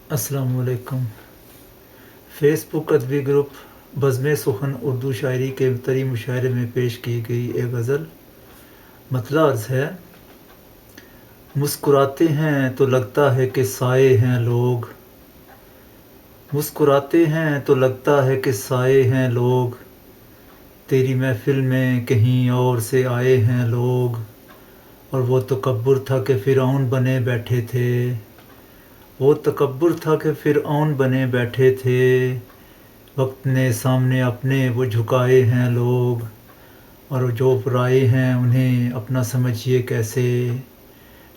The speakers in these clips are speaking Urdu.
السلام علیکم۔ فیس بک ادبی گروپ بزم سخن اردو شاعری کے طری مشاعرے میں پیش کی گئی ایک غزل مطلع عرض ہے۔ مسکراتے ہیں تو لگتا ہے کہ سائے ہیں لوگ، مسکراتے ہیں تو لگتا ہے کہ سائے ہیں لوگ، تیری محفل میں کہیں اور سے آئے ہیں لوگ، اور وہ تکبر تھا کہ فرعون بنے بیٹھے تھے، وہ تکبر تھا کہ فرعون بنے بیٹھے تھے، وقت نے سامنے اپنے وہ جھکائے ہیں لوگ، اور جو پرائے ہیں انہیں اپنا سمجھیے کیسے،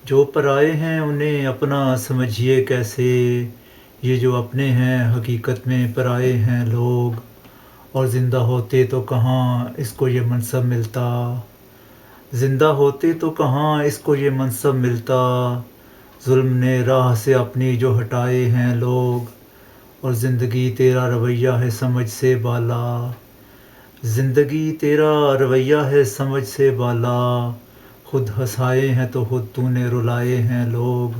جو پرائے ہیں انہیں اپنا سمجھیے کیسے، یہ جو اپنے ہیں حقیقت میں پرائے ہیں لوگ، اور زندہ ہوتے تو کہاں اس کو یہ منصب ملتا، زندہ ہوتے تو کہاں اس کو یہ منصب ملتا، ظلم نے راہ سے اپنی جو ہٹائے ہیں لوگ، اور زندگی تیرا رویہ ہے سمجھ سے بالا، زندگی تیرا رویہ ہے سمجھ سے بالا، خود ہنسائے ہیں تو خود تو نے رلائے ہیں لوگ،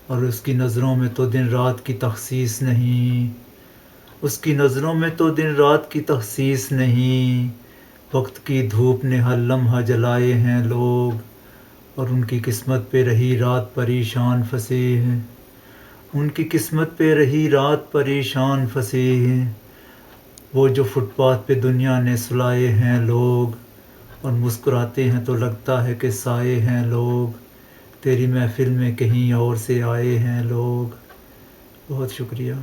اور اس کی نظروں میں تو دن رات کی تخصیص نہیں، اس کی نظروں میں تو دن رات کی تخصیص نہیں، وقت کی دھوپ نے ہر لمحہ جلائے ہیں لوگ، اور ان کی قسمت پہ رہی رات پریشان پھنسے ہیں، ان کی قسمت پہ رہی رات پریشان پھنسے ہیں، وہ جو فٹ پاتھ پہ دنیا نے سلائے ہیں لوگ، اور مسکراتے ہیں تو لگتا ہے کہ سائے ہیں لوگ، تیری محفل میں کہیں اور سے آئے ہیں لوگ۔ بہت شکریہ۔